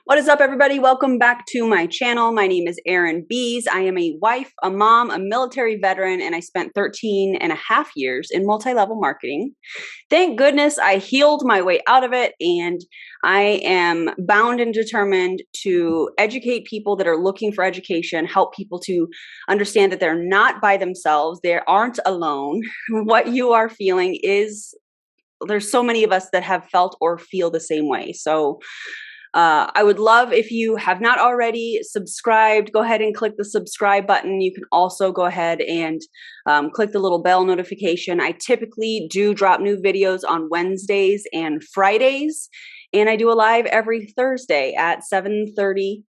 What is up, everybody? Welcome back to my channel. My name is Erin Bees. I am a wife, a mom, a military veteran, and I spent 13 and a half years in multi-level marketing. Thank goodness I healed my way out of it, and I am bound and determined to educate people that are looking for education, help people to understand that they're not by themselves, they aren't alone. What you are feeling is, there's so many of us that have felt or feel the same way. So I would love if you have not already subscribed, go ahead and click the subscribe button. You can also go ahead and click the little bell notification. I typically do drop new videos on Wednesdays and Fridays, and I do a live every Thursday at 7:30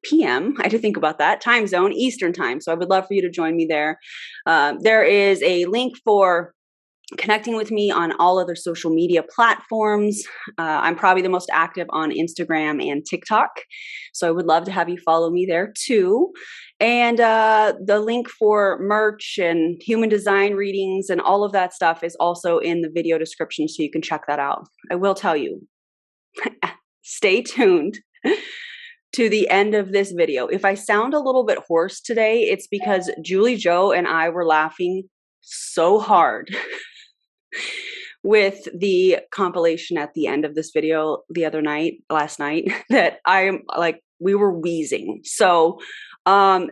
p.m. I had to think about that time zone, Eastern time. So I would love for you to join me there. There is a link for connecting with me on all other social media platforms. I'm probably the most active on Instagram and TikTok. So I would love to have you follow me there too. And the link for merch and human design readings and all of that stuff is also in the video description, so you can check that out. I will tell you, stay tuned to the end of this video. If I sound a little bit hoarse today, it's because Julie Joe and I were laughing so hard with the compilation at the end of this video last night, that I'm like, we were wheezing. So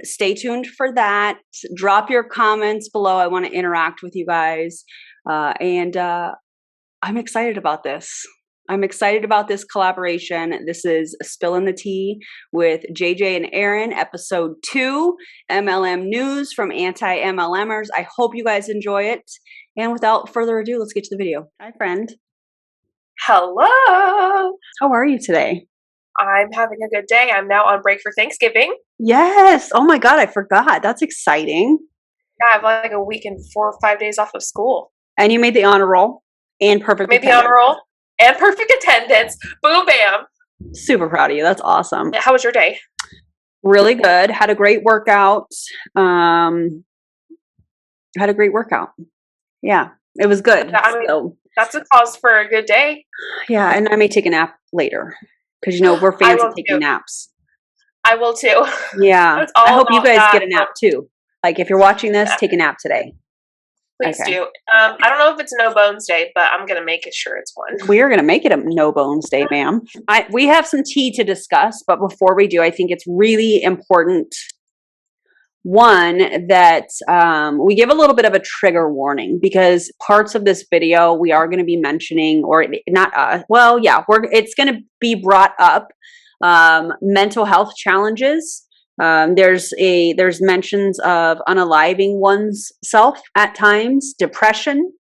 stay tuned for that. Drop your comments below. I want to interact with you guys. And I'm excited about this. I'm excited about this collaboration. This is Spillin the Tea with JJ and Erin, episode 2, MLM news from anti-MLMers. I hope you guys enjoy it. And without further ado, let's get to the video. Hi, friend. Hello. How are you today? I'm having a good day. I'm now on break for Thanksgiving. Yes. Oh my God, I forgot. That's exciting. Yeah, I have like a week and 4 or 5 days off of school. And you made the honor roll and perfect attendance. Made the honor roll and perfect attendance. Boom, bam. Super proud of you. That's awesome. How was your day? Really good. Had a great workout. Yeah, it was good. I mean, so that's a cause for a good day. Yeah, and I may take a nap later because, you know, we're fans of taking naps. I will too. Yeah, I hope you guys get a nap too. Like, if you're watching this, take a nap today. Please do. I don't know if it's No Bones Day, but I'm going to make it sure it's one. We are going to make it a No Bones Day, ma'am. We have some tea to discuss, but before we do, I think it's really important, one, that we give a little bit of a trigger warning, because parts of this video we are going to be mentioning, or not, well, yeah, it's going to be brought up, mental health challenges. There's mentions of unaliving one's self at times, depression.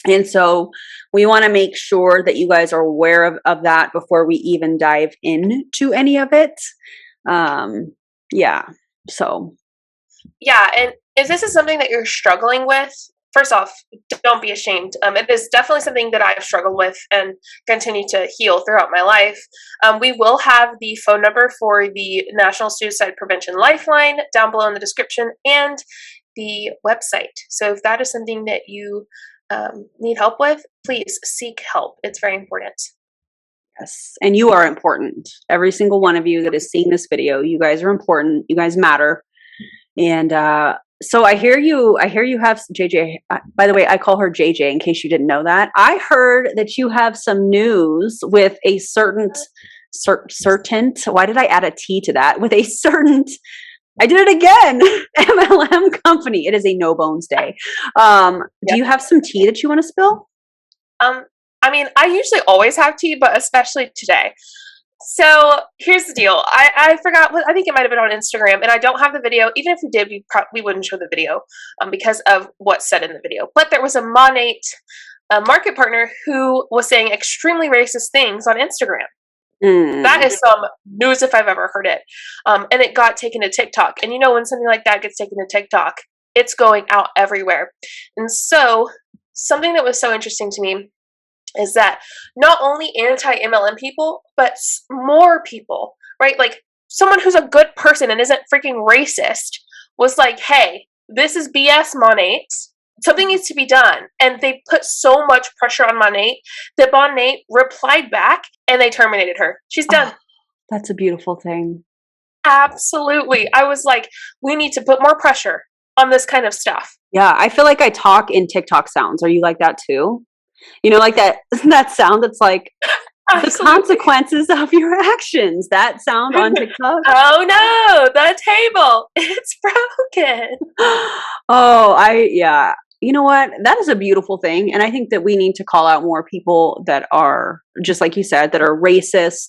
And so we want to make sure that you guys are aware of that before we even dive into any of it. Yeah. So. Yeah. And if this is something that you're struggling with, first off, don't be ashamed. It is definitely something that I've struggled with and continue to heal throughout my life. We will have the phone number for the National Suicide Prevention Lifeline down below in the description, and the website. So if that is something that you need help with, please seek help. It's very important. Yes. And you are important. Every single one of you that is seeing this video, you guys are important. You guys matter. And so I hear you have JJ. By the way, I call her JJ in case you didn't know that. I heard that you have some news with a certain, why did I add a T to that? With a certain, I did it again, MLM company. It is a No Bones Day. Do you have some tea that you want to spill? I mean, I usually always have tea, but especially today. So here's the deal. I forgot, I think it might have been on Instagram, and I don't have the video. Even if we did, we wouldn't show the video because of what's said in the video. But there was a Monate market partner who was saying extremely racist things on Instagram. That is some news if I've ever heard it. And it got taken to TikTok. And you know, when something like that gets taken to TikTok, it's going out everywhere. And so something that was so interesting to me is that not only anti-MLM people, but more people, right? Like someone who's a good person and isn't freaking racist was like, hey, this is BS, Monate. Something needs to be done. And they put so much pressure on Monate that Monate replied back and they terminated her. She's done. Oh, that's a beautiful thing. Absolutely. I was like, we need to put more pressure on this kind of stuff. Yeah, I feel like I talk in TikTok sounds. Are you like that too? You know, like that that sound that's like Absolutely. the consequences of your actions. That sound on TikTok. Oh no, the table. It's broken. Yeah. You know what? That is a beautiful thing. And I think that we need to call out more people that are, just like you said, that are racist,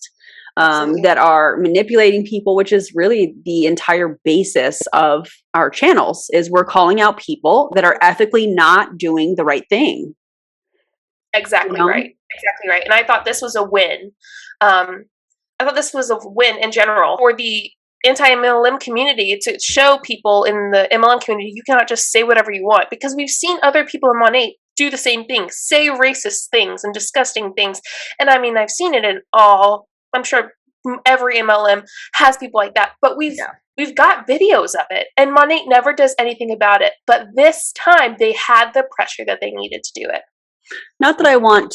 that are manipulating people, which is really the entire basis of our channels, is we're calling out people that are ethically not doing the right thing. Exactly right. Exactly right. And I thought this was a win. I thought this was a win in general for the anti-MLM community, to show people in the MLM community you cannot just say whatever you want, because we've seen other people in Monate do the same thing, say racist things and disgusting things. And I mean, I've seen it in all, I'm sure every MLM has people like that, but we've got videos of it, and Monate never does anything about it. But this time they had the pressure that they needed to do it. Not that I want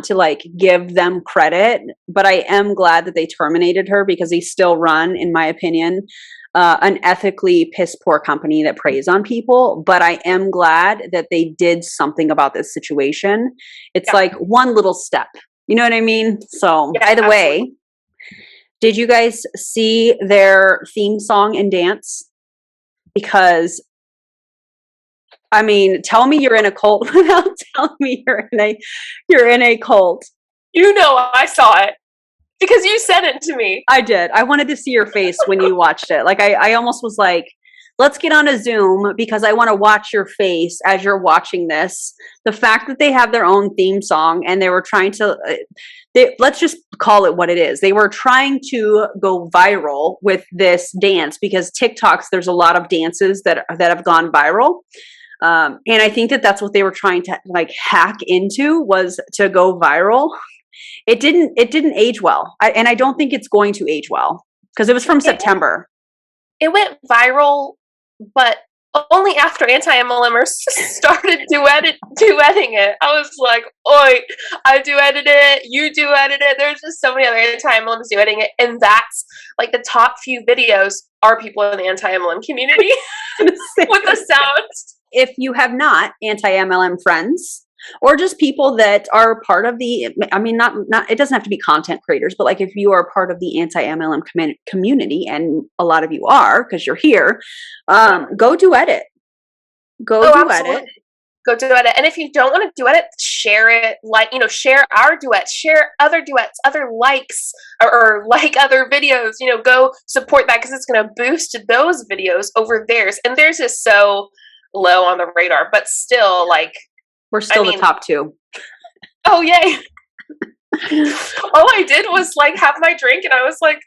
to like give them credit, but I am glad that they terminated her, because they still run, in my opinion, an ethically piss poor company that preys on people. But I am glad that they did something about this situation. It's like one little step. You know what I mean? So, by the way, did you guys see their theme song and dance? Because I mean, tell me you're in a cult without telling me you're in a cult. You know, I saw it because you sent it to me. I did. I wanted to see your face when you watched it. Like I almost was like, let's get on a Zoom because I want to watch your face as you're watching this. The fact that they have their own theme song and they were trying to, let's just call it what it is. They were trying to go viral with this dance, because TikToks, there's a lot of dances that have gone viral. And I think that that's what they were trying to like hack into, was to go viral. It didn't age well. And I don't think it's going to age well, because it was from September. It went viral, but only after anti-MLMers started duetting it. I was like, oi, I duetted it, you duetted it. There's just so many other anti-MLMs duetting it. And that's like the top few videos are people in the anti-MLM community with the sounds. If you have not anti-MLM friends, or just people that are part of the, I mean, not, it doesn't have to be content creators, but like if you are part of the anti-MLM community, and a lot of you are, because you're here, go duet it. Go duet it. Go duet it. And if you don't want to duet it, share it. Like, you know, share our duets, share other duets, other likes, or like other videos, you know, go support that, because it's going to boost those videos over theirs. And theirs is so low on the radar, but still, like, we're still the top two. Oh yay. All I did was like have my drink, and I was like,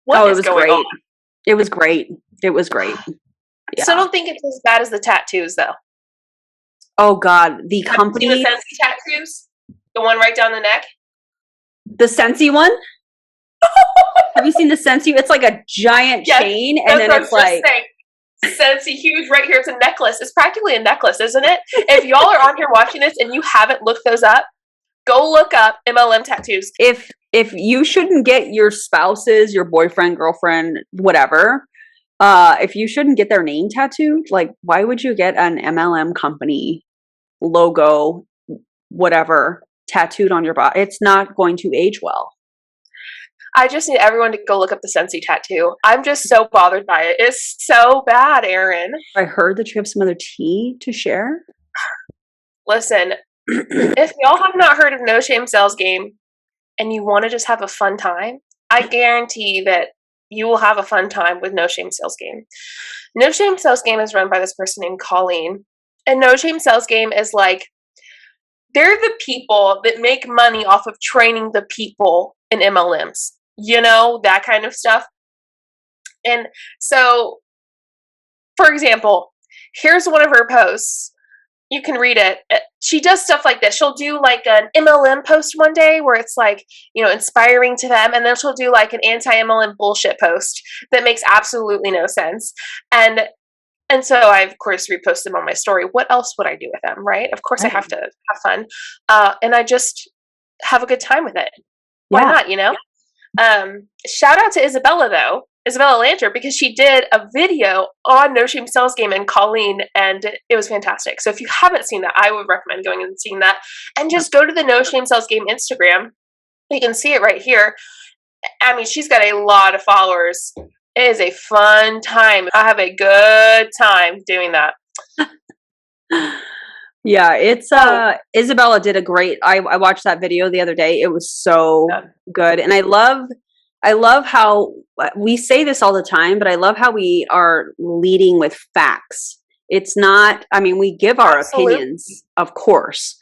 what is going on? It was great. It was great. Yeah. So I don't think it's as bad as the tattoos though. Oh God, the company. Have you seen the Scentsy tattoos? The one right down the neck? The Scentsy one? Have you seen the Scentsy? It's like a giant chain, and then it's like Scentsy huge right here. It's a necklace. It's practically a necklace, isn't it? If y'all are on here watching this and you haven't looked those up, go look up MLM tattoos. If you shouldn't get your spouses, your boyfriend, girlfriend, whatever, if you shouldn't get their name tattooed, like why would you get an MLM company logo, whatever, tattooed on your body? It's not going to age well. I just need everyone to go look up the Scentsy tattoo. I'm just so bothered by it. It's so bad, Erin. I heard that you have some other tea to share. Listen, if y'all have not heard of No Shame Sales Game and you want to just have a fun time, I guarantee that you will have a fun time with No Shame Sales Game. No Shame Sales Game is run by this person named Colleen. And No Shame Sales Game is like, they're the people that make money off of training the people in MLMs. You know, that kind of stuff. And so, for example, here's one of her posts. You can read it. She does stuff like this. She'll do like an MLM post one day where it's like, you know, inspiring to them. And then she'll do like an anti-MLM bullshit post that makes absolutely no sense. And so I, of course, repost them on my story. What else would I do with them, right? Of course, I have to have fun. And I just have a good time with it. Why not, you know? Shout out to Isabella, though. Isabella Lanter, because she did a video on No Shame Sales Game and Colleen, and it was fantastic. So if you haven't seen that, I would recommend going and seeing that. And just go to the No Shame Sales Game Instagram. You can see it right here. I mean, she's got a lot of followers. It is a fun time. I have a good time doing that. Yeah, it's Isabella did a great, I watched that video the other day. It was so good. And I love how we say this all the time, but I love how we are leading with facts. It's not, I mean, we give our opinions, of course,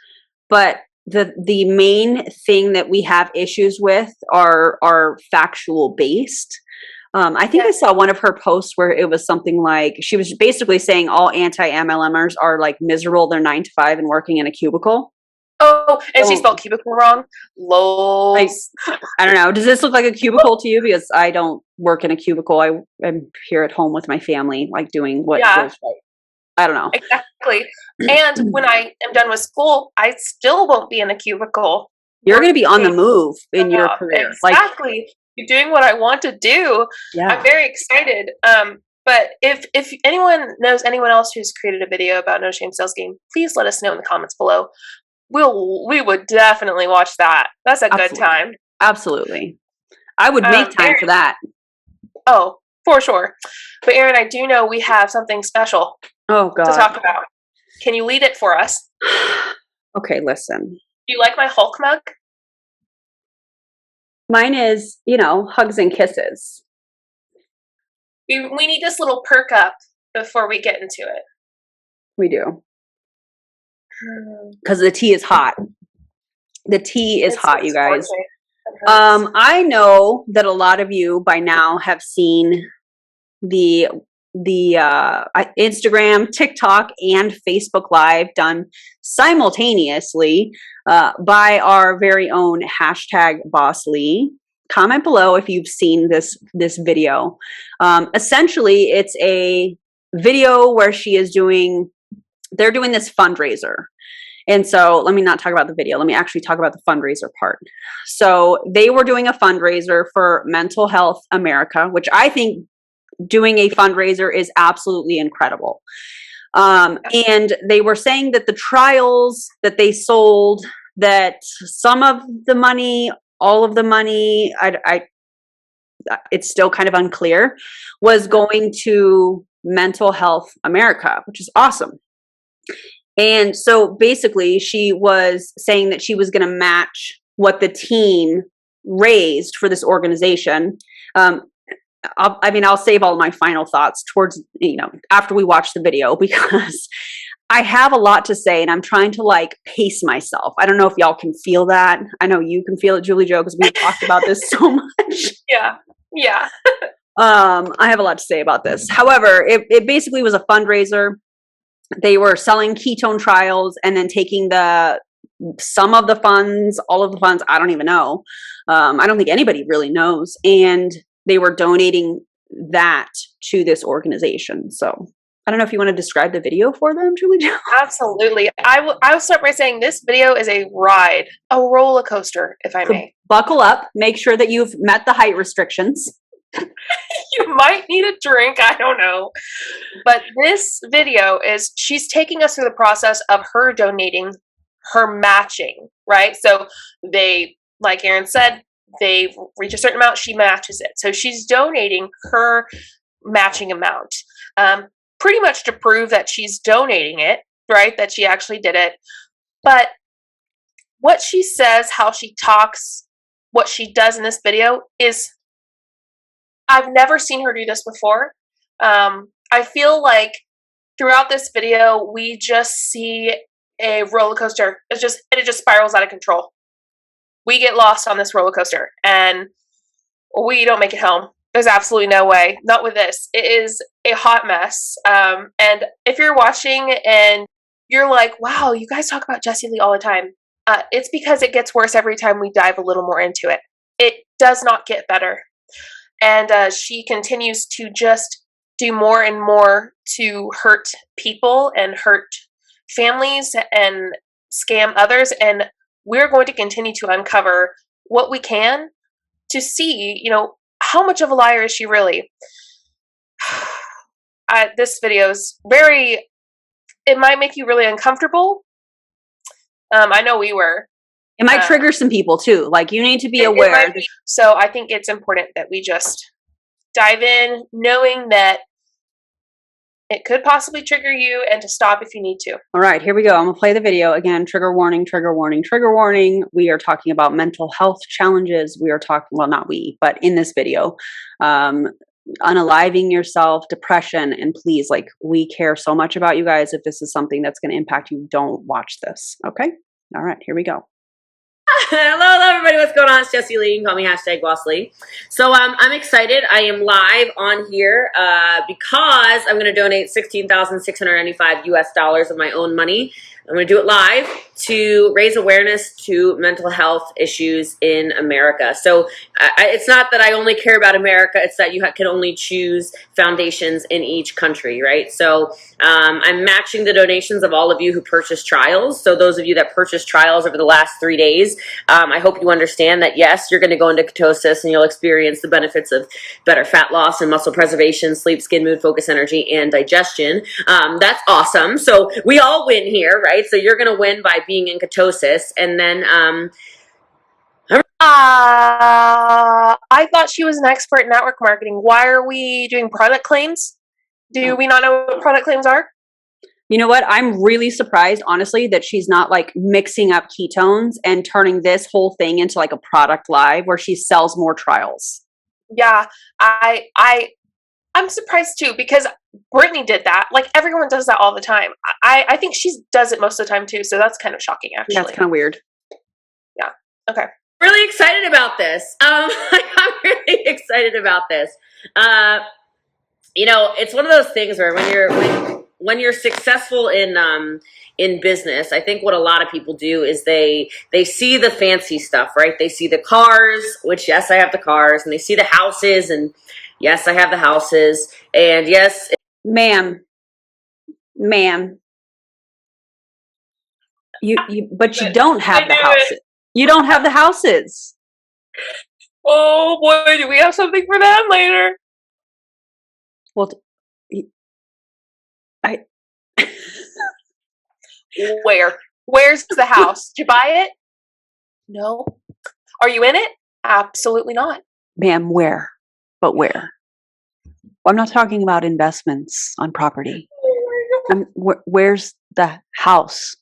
but the main thing that we have issues with are factual based. I think I saw one of her posts where it was something like, she was basically saying all anti-MLMers are like miserable. They're 9 to 5 and working in a cubicle. Oh, and she spelled cubicle wrong. Lols. Like, I don't know. Does this look like a cubicle to you? Because I don't work in a cubicle. I'm here at home with my family, like doing what feels right. I don't know. Exactly. And when I am done with school, I still won't be in a cubicle. You're going to be on the move in your career. Exactly. You're doing what I want to do. Yeah. I'm very excited. But if anyone knows anyone else who's created a video about No Shame Sales Game, please let us know in the comments below. We would definitely watch that. That's a good time. Absolutely. I would make time for that. Oh, for sure. But Erin, I do know we have something special to talk about. Can you lead it for us? Okay, listen. Do you like my Hulk mug? Mine is, hugs and kisses. We need this little perk up before we get into it. We do. Because the tea is hot. The tea is hot, you guys. I know that a lot of you by now have seen the Instagram, TikTok, and Facebook Live done simultaneously by our very own #BossLee. Comment below if you've seen this video. Essentially, it's a video where they're doing this fundraiser. And so let me not talk about the video. Let me actually talk about the fundraiser part. So they were doing a fundraiser for Mental Health America, which I think doing a fundraiser is absolutely incredible. And they were saying that the trials that they sold, that some of the money, all of the money, it's still kind of unclear, was going to Mental Health America, which is awesome. And so basically she was saying that she was going to match what the team raised for this organization. I'll save all my final thoughts towards, after we watch the video, because I have a lot to say and I'm trying to pace myself. I don't know if y'all can feel that. I know you can feel it, Julie Jo, because we've talked about this so much. Yeah. I have a lot to say about this. However, it basically was a fundraiser. They were selling ketone trials and then taking some of the funds, all of the funds, I don't even know. I don't think anybody really knows. And they were donating that to this organization. So I don't know if you want to describe the video for them, Julie Jo. Absolutely. I'll start by saying this video is a ride, a roller coaster, if I may. Buckle up. Make sure that you've met the height restrictions. You might need a drink, I don't know. But this video is, she's taking us through the process of her donating, her matching, right? So they, like Erin said, they reach a certain amount, she matches it. So she's donating her matching amount, pretty much to prove that she's donating it, right? That she actually did it. But what she says, how she talks, what she does in this video is, I've never seen her do this before. I feel like throughout this video, we just see a roller coaster. It just spirals out of control. We get lost on this roller coaster and we don't make it home. There's absolutely no way. Not with this. It is a hot mess. And if you're watching and you're like, wow, you guys talk about Jessie Lee all the time. It's because it gets worse every time we dive a little more into it. It does not get better. And she continues to just do more and more to hurt people and hurt families and scam others. And we're going to continue to uncover what we can to see, you know, how much of a liar is she really? This video is very, it might make you really uncomfortable. I know we were. It might trigger some people too. Like, you need to be aware. So I think it's important that we just dive in knowing that it could possibly trigger you, and to stop if you need to. All right, here we go. I'm gonna play the video again. Trigger warning, trigger warning, trigger warning. We are talking about mental health challenges. We are talking, well, not we, but in this video, unaliving yourself, depression, and please, like, we care so much about you guys. If this is something that's going to impact you, don't watch this. Okay. All right, here we go. Hello, everybody. What's going on? It's Jessie Lee. You can call me #BossLee. So I'm excited. I am live on here because I'm going to donate $16,695 US of my own money. I'm going to do it live to raise awareness to mental health issues in America. So it's not that I only care about America. It's that you can only choose foundations in each country, right? So I'm matching the donations of all of you who purchased trials. So those of you that purchased trials over the last 3 days, I hope you understand that, yes, you're going to go into ketosis and you'll experience the benefits of better fat loss and muscle preservation, sleep, skin, mood, focus, energy, and digestion. That's awesome. So we all win here, right? So you're going to win by being in ketosis. And then I thought she was an expert in network marketing. Why are we doing product claims? Do we not know what product claims are? You know what? I'm really surprised, honestly, that she's not like mixing up ketones and turning this whole thing into like a product live where she sells more trials. Yeah, I'm surprised too, because Brittany did that. Like, everyone does that all the time. I think she does it most of the time too. So that's kind of shocking, actually. That's kind of weird. Yeah. Okay. Really excited about this. I'm really excited about this. You know, it's one of those things where when you're successful in business, I think what a lot of people do is they see the fancy stuff, right? They see the cars, which, yes, I have the cars, and they see the houses, and yes, I have the houses, and yes, ma'am, but you don't have the houses. You don't have the houses. Oh boy, do we have something for them later? Well, Where's the house? Did you buy it? No. Are you in it? Absolutely not. Ma'am, where? But where? Well, I'm not talking about investments on property. Where's the house?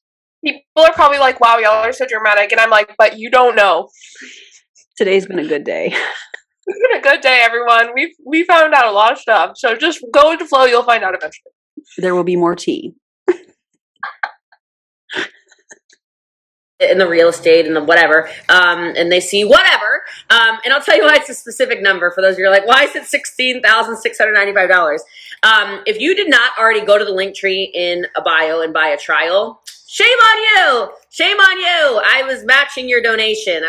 People are probably like, wow, y'all are so dramatic. And I'm like, but you don't know. Today's been a good day. It's been a good day, everyone. We found out a lot of stuff. So just go with the flow. You'll find out eventually. There will be more tea. In the real estate and the whatever, and they see whatever, and I'll tell you why it's a specific number for those of you who are like, why is it $16,695? If you did not already go to the link tree in a bio and buy a trial, shame on you! Shame on you! I was matching your donation.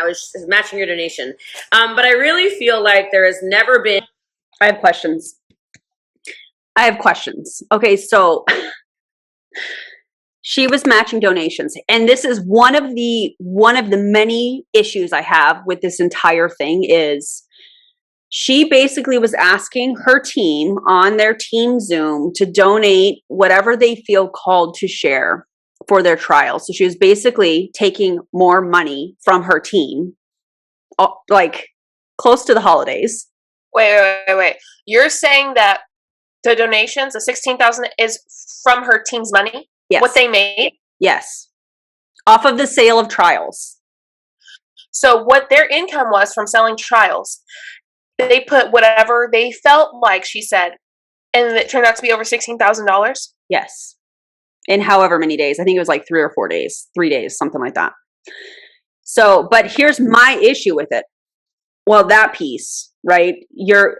But I really feel like there has never been. I have questions. Okay, so she was matching donations, and this is one of the many issues I have with this entire thing. Is she basically was asking her team on their team Zoom to donate whatever they feel called to share for their trial. So she was basically taking more money from her team, like close to the holidays. Wait. You're saying that the donations, the $16,000, is from her team's money? Yes. What they made? Yes. Off of the sale of trials. So what their income was from selling trials, they put whatever they felt like, she said, and it turned out to be over $16,000? Yes. In however many days. I think it was like 3 or 4 days, 3 days, something like that. So, but here's my issue with it. Well, that piece, right? You're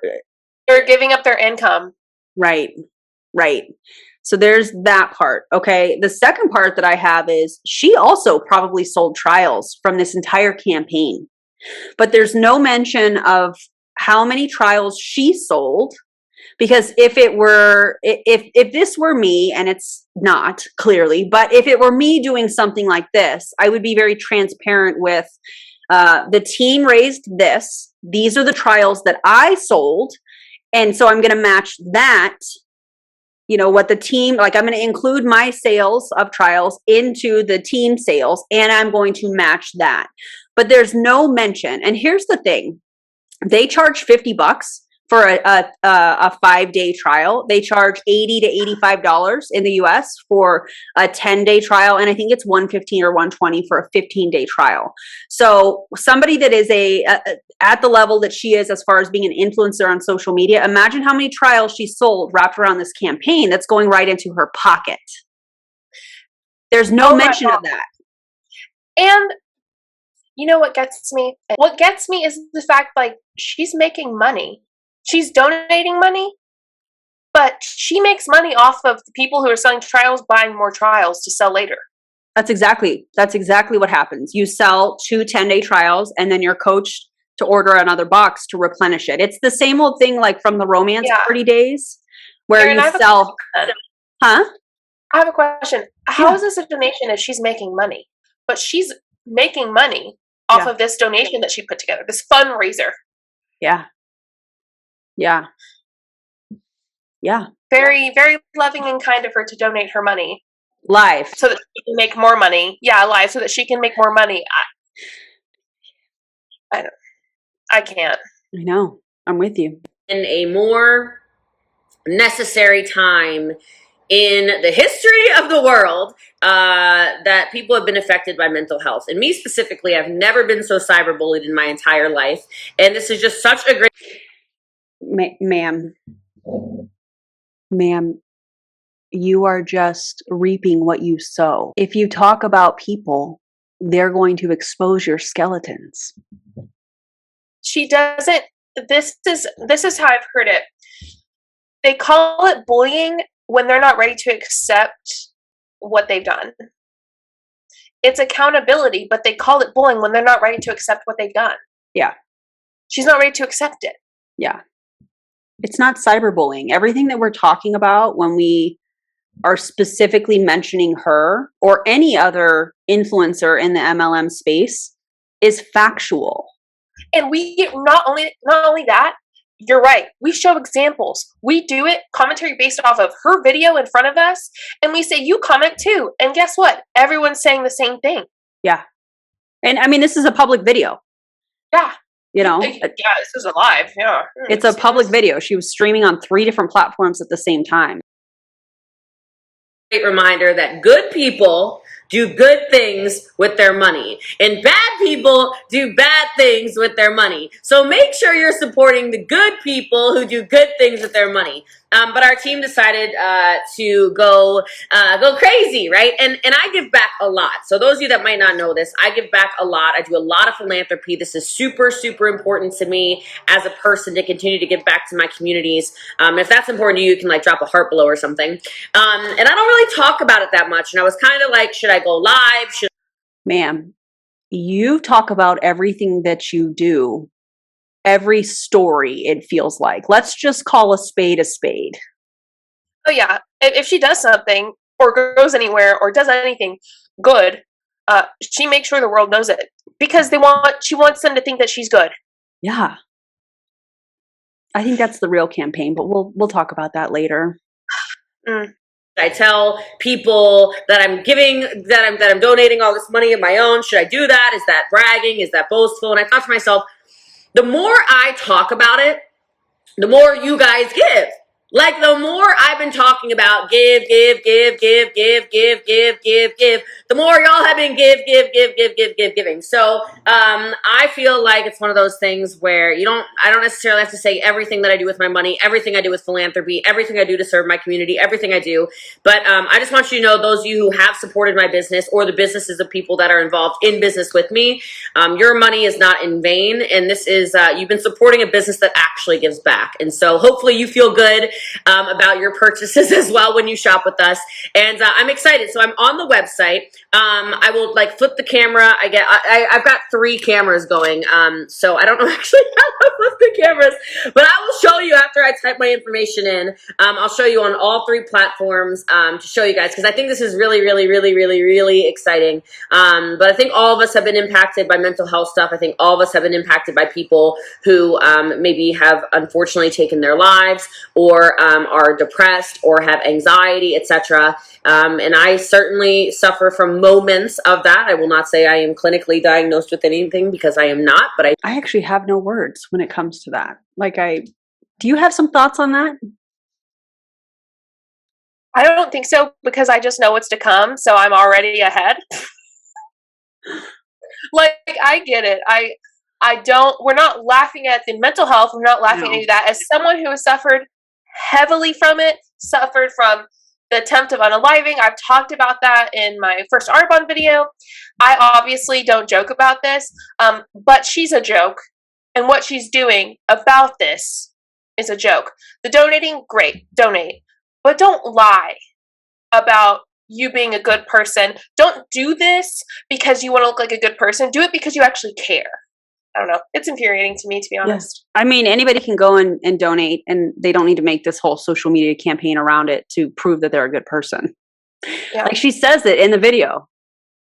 giving up their income. Right. So there's that part. Okay. The second part that I have is she also probably sold trials from this entire campaign, but there's no mention of how many trials she sold. Because if this were me, and it's not clearly, but if it were me doing something like this, I would be very transparent with the team raised this. These are the trials that I sold. And so I'm going to match that, what the team, like I'm going to include my sales of trials into the team sales, and I'm going to match that. But there's no mention. And here's the thing. They charge $50 for a 5-day trial. They charge $80 to $85 in the US for a 10-day trial. And I think it's $115 or $120 for a 15-day trial. So somebody that is at the level that she is as far as being an influencer on social media, imagine how many trials she sold wrapped around this campaign that's going right into her pocket. There's no mention of that. And you know what gets me? What gets me is the fact, like, she's making money. She's donating money, but she makes money off of the people who are selling trials, buying more trials to sell later. That's exactly what happens. You sell 2 10-day trials, and then you're coached to order another box to replenish it. It's the same old thing like from the romance party days where you sell. Huh? I have a question. How is this a donation if she's making money? But she's making money off of this donation that she put together, this fundraiser. Yeah. Yeah. Yeah. Very, very loving and kind of her to donate her money. Live. So that she can make more money. Yeah, live, so that she can make more money. I can't. I know. I'm with you. In a more necessary time in the history of the world, that people have been affected by mental health. And me specifically, I've never been so cyberbullied in my entire life. And this is just such a great... Ma'am, you are just reaping what you sow. If you talk about people, they're going to expose your skeletons. She doesn't. This is how I've heard it. They call it bullying when they're not ready to accept what they've done. It's accountability, but they call it bullying when they're not ready to accept what they've done. Yeah. She's not ready to accept it. Yeah. It's not cyberbullying. Everything that we're talking about when we are specifically mentioning her or any other influencer in the MLM space is factual. And we not only that, you're right. We show examples. We do it commentary based off of her video in front of us, and we say you comment too. And guess what? Everyone's saying the same thing. Yeah. And I mean, this is a public video. Yeah. Yeah, this is a live. Yeah. It's a public video. She was streaming on 3 different platforms at the same time. Great reminder that good people do good things with their money, and bad people do bad things with their money. So make sure you're supporting the good people who do good things with their money. But our team decided to go crazy, right? And I give back a lot. So those of you that might not know this, I give back a lot. I do a lot of philanthropy. This is super, super important to me as a person to continue to give back to my communities. If that's important to you, you can like drop a heart below or something. And I don't really talk about it that much. And I was kind of like, should I go live? Ma'am, you talk about everything that you do. Every story, it feels like. Let's just call a spade a spade. Oh yeah. If she does something or goes anywhere or does anything good, she makes sure the world knows it because she wants them to think that she's good. Yeah. I think that's the real campaign, but we'll talk about that later. I tell people that I'm giving, that I'm donating all this money of my own. Should I do that? Is that bragging? Is that boastful? And I thought to myself, the more I talk about it, the more you guys give. Like the more I've been talking about give, the more y'all have been giving. So I feel like it's one of those things where I don't necessarily have to say everything that I do with my money, everything I do with philanthropy, everything I do to serve my community, everything I do. But I just want you to know, those of you who have supported my business or the businesses of people that are involved in business with me, your money is not in vain. And this is, you've been supporting a business that actually gives back. And so hopefully you feel good about your purchases as well when you shop with us. And I'm excited. So I'm on the website. I will like flip the camera. I've got 3 cameras going. So I don't know actually how to flip the cameras, but I will show you after I type my information in. I'll show you on all 3 platforms to show you guys, because I think this is really, really, really, really, really exciting. But I think all of us have been impacted by mental health stuff. I think all of us have been impacted by people who maybe have unfortunately taken their lives, or are depressed, or have anxiety, etc. And I certainly suffer from moments of that. I will not say I am clinically diagnosed with anything, because I am not, but I actually have no words when it comes to that. Like, do you have some thoughts on that? I don't think so, because I just know what's to come, so I'm already ahead. Like, I get it. We're not laughing at the mental health. We're not laughing at any of that. As someone who has suffered heavily from it, suffered from the attempt of unaliving, I've talked about that in my first Arbonne video. I obviously don't joke about this, but she's a joke. And what she's doing about this is a joke. The donating, great, donate. But don't lie about you being a good person. Don't do this because you want to look like a good person. Do it because you actually care. I don't know. It's infuriating to me, to be honest. I mean, anybody can go and donate, and they don't need to make this whole social media campaign around it to prove that they're a good person. Yeah. Like she says it in the video.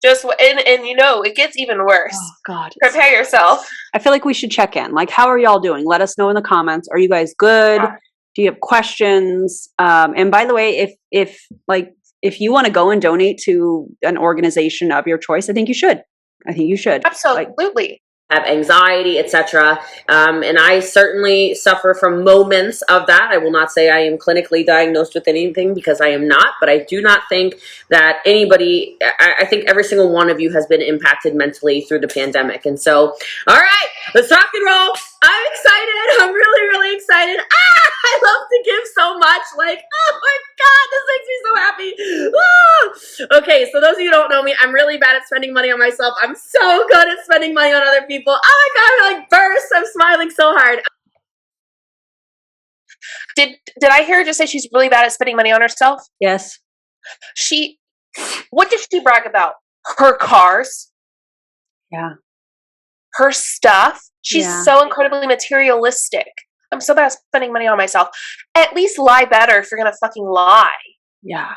And you know, it gets even worse. Oh God. Prepare yourself. I feel like we should check in. Like, how are y'all doing? Let us know in the comments. Are you guys good? Yeah. Do you have questions? And by the way, if you want to go and donate to an organization of your choice, I think you should. Absolutely. Have anxiety, etc. And I certainly suffer from moments of that. I will not say I am clinically diagnosed with anything, because I am not, but I do not think that anybody, I think every single one of you has been impacted mentally through the pandemic. And so, all right, let's rock and roll. I'm excited. I'm really, really excited. I love to give so much. Like, oh my God, this makes me so happy. Okay, so those of you who don't know me, I'm really bad at spending money on myself. I'm so good at spending money on other people. Oh my God, I like burst. I'm smiling so hard. Did I hear her just say she's really bad at spending money on herself? Yes. What did she brag about? Her cars. Yeah. Her stuff. She's so incredibly materialistic. I'm so bad at spending money on myself. At least lie better if you're gonna fucking lie. Yeah.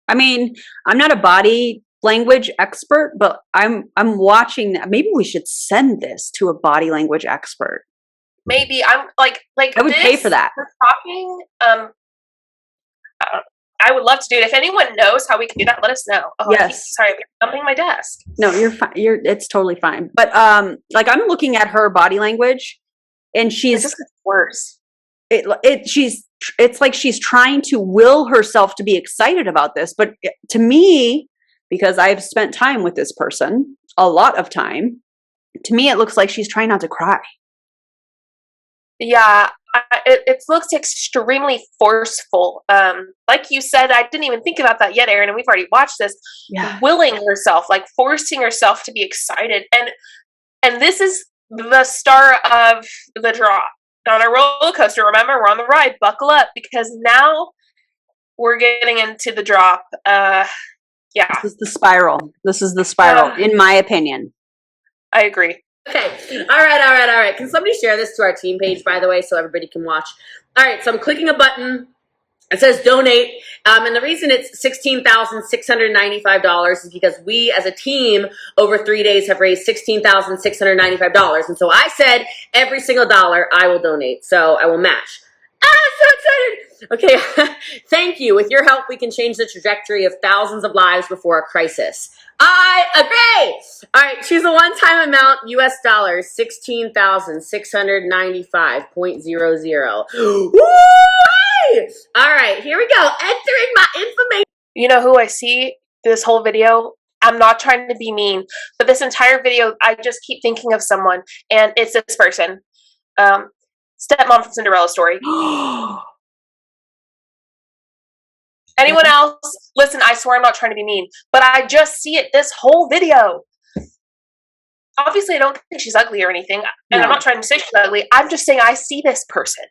I mean, I'm not a body language expert, but I'm watching that. Maybe we should send this to a body language expert. Maybe I'm like I would pay for that. For talking, I would love to do it. If anyone knows how we can do that, let us know. Oh, yes. Sorry, I'm jumping my desk. No, you're fine. It's totally fine. But like, I'm looking at her body language, and she's just worse. It's like she's trying to will herself to be excited about this. But to me, because I've spent time with this person, a lot of time, to me, it looks like she's trying not to cry. Yeah, it looks extremely forceful. Like you said, I didn't even think about that yet, Erin, and we've already watched this. Yeah. Willing herself, like forcing herself to be excited. And this is the start of the drop. On a roller coaster, remember, we're on the ride. Buckle up, because now we're getting into the drop. Yeah. This is the spiral, in my opinion. I agree. Okay. All right. Can somebody share this to our team page, by the way, so everybody can watch? All right. So I'm clicking a button. It says donate. And the reason it's $16,695 is because we as a team over 3 days have raised $16,695. And so I said every single dollar I will donate. So I will match. I'm so excited. Okay. Thank you. With your help, we can change the trajectory of thousands of lives before a crisis. I agree. All right. Choose a one-time amount, US dollars, $16,695.00. Woo! All right, here we go. Entering my information. You know who I see this whole video? I'm not trying to be mean, but this entire video, I just keep thinking of someone, and it's this person. Stepmom from Cinderella story. Anyone else? Listen, I swear I'm not trying to be mean, but I just see it this whole video. Obviously, I don't think she's ugly or anything, and I'm not trying to say she's ugly. I'm just saying I see this person.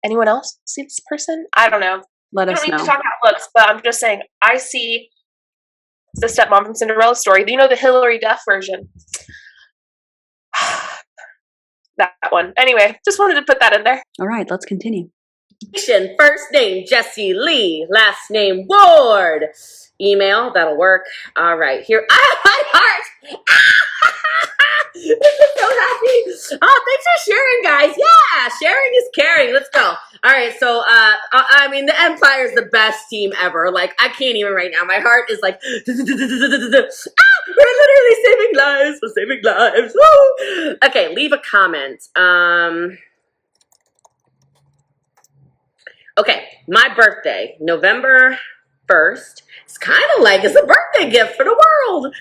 anyone else see this person? I don't know. Let You us don't need know. to talk about looks, but I'm just saying, I see the stepmom from Cinderella's story. You know, the Hilary Duff version. That one. Anyway, just wanted to put that in there. All right, let's continue. First name Jesse Lee, last name Ward. Email, that'll work. All right, here. My heart. This is so happy. Oh, thanks for sharing, guys. Yeah, sharing is caring. Let's go. All right, so I mean, the Empire is the best team ever. Like, I can't even right now. My heart is like, we're literally saving lives. We're saving lives. Woo! Okay, leave a comment. Okay, my birthday, November 1st. It's kind of like it's a birthday gift for the world.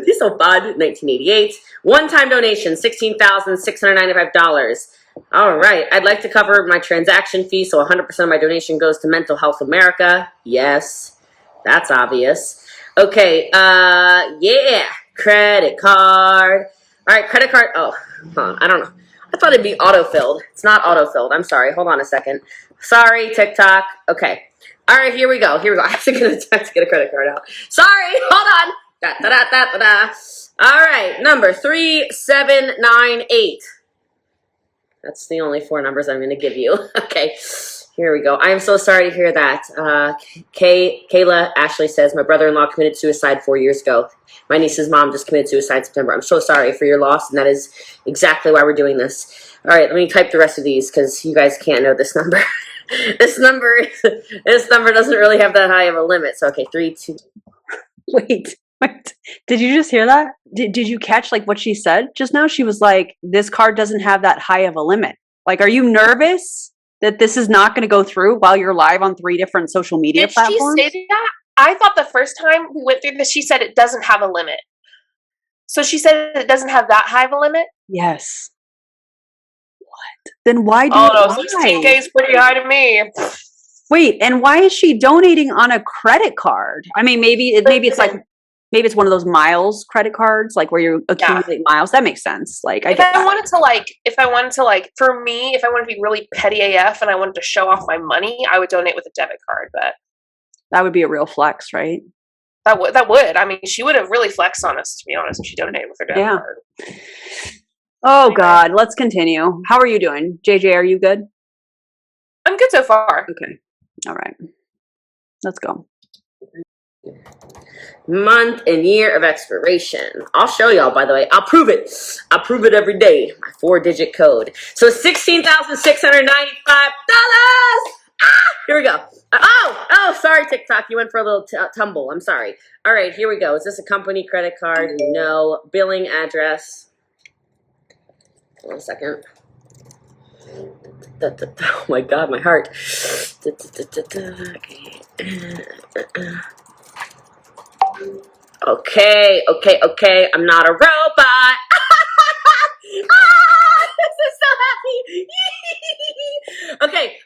He's so fun. 1988. One-time donation, $16,695. All right. I'd like to cover my transaction fee, so 100% of my donation goes to Mental Health America. Yes, that's obvious. Okay. Yeah. Credit card. All right. Credit card. Oh, I don't know. I thought it'd be autofilled. It's not autofilled. I'm sorry. Hold on a second. Sorry, TikTok. Okay. All right, here we go. Here we go. I have to get a credit card out. Sorry. Hold on. Da, da, da, da, da, da. All right. Number 3798. That's the only 4 numbers I'm going to give you. Okay. Here we go. I am so sorry to hear that. Kayla Ashley says, my brother-in-law committed suicide 4 years ago. My niece's mom just committed suicide in September. I'm so sorry for your loss, and that is exactly why we're doing this. All right, let me type the rest of these because you guys can't know this number. This number doesn't really have that high of a limit. So, okay, 3, 2. Wait. Did you just hear that? Did you catch like what she said just now? She was like, this card doesn't have that high of a limit. Like, are you nervous that this is not going to go through while you're live on 3 different social media platforms? Did she say that? I thought the first time we went through this, she said it doesn't have a limit. So she said it doesn't have that high of a limit? Yes. What? Then why do Oh, no, 16K is pretty high to me. Wait, and why is she donating on a credit card? I mean, maybe it's one of those miles credit cards, like where you accumulate miles. That makes sense. Like, if I wanted to, for me, if I wanted to be really petty AF and I wanted to show off my money, I would donate with a debit card. But that would be a real flex, right? That would. I mean, she would have really flexed on us, to be honest, if she donated with her debit card. Oh, anyway. God, let's continue. How are you doing? JJ, are you good? I'm good so far. Okay. All right. Let's go. Month and year of expiration. I'll show y'all, by the way. I'll prove it. I prove it every day. My 4-digit code. So $16,695. Here we go. Oh, sorry, TikTok. You went for a little tumble. I'm sorry. All right, here we go. Is this a company credit card? No. Billing address. 1 second. Oh my God, my heart. Okay. I'm not a robot. This is so happy. Okay.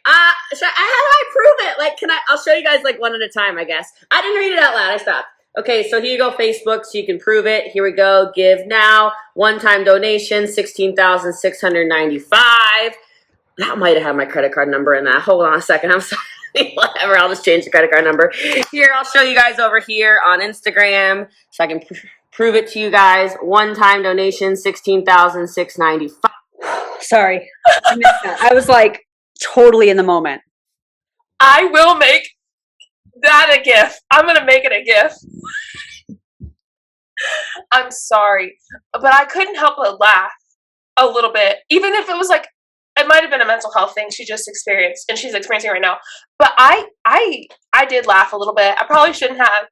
So how do I prove it? Like, I'll show you guys like one at a time, I guess. I didn't read it out loud. I stopped. Okay, so here you go, Facebook, so you can prove it. Here we go. Give now. One-time donation, $16,695. That might have had my credit card number in that. Hold on a second. I'm sorry. Whatever. I'll just change the credit card number. Here, I'll show you guys over here on Instagram so I can prove it to you guys. One-time donation, $16,695. Sorry. I missed that. I was like totally in the moment. I will make that a GIF. I'm going to make it a GIF. I'm sorry. But I couldn't help but laugh a little bit. Even if it was like, it might have been a mental health thing she just experienced and she's experiencing right now. But I did laugh a little bit. I probably shouldn't have.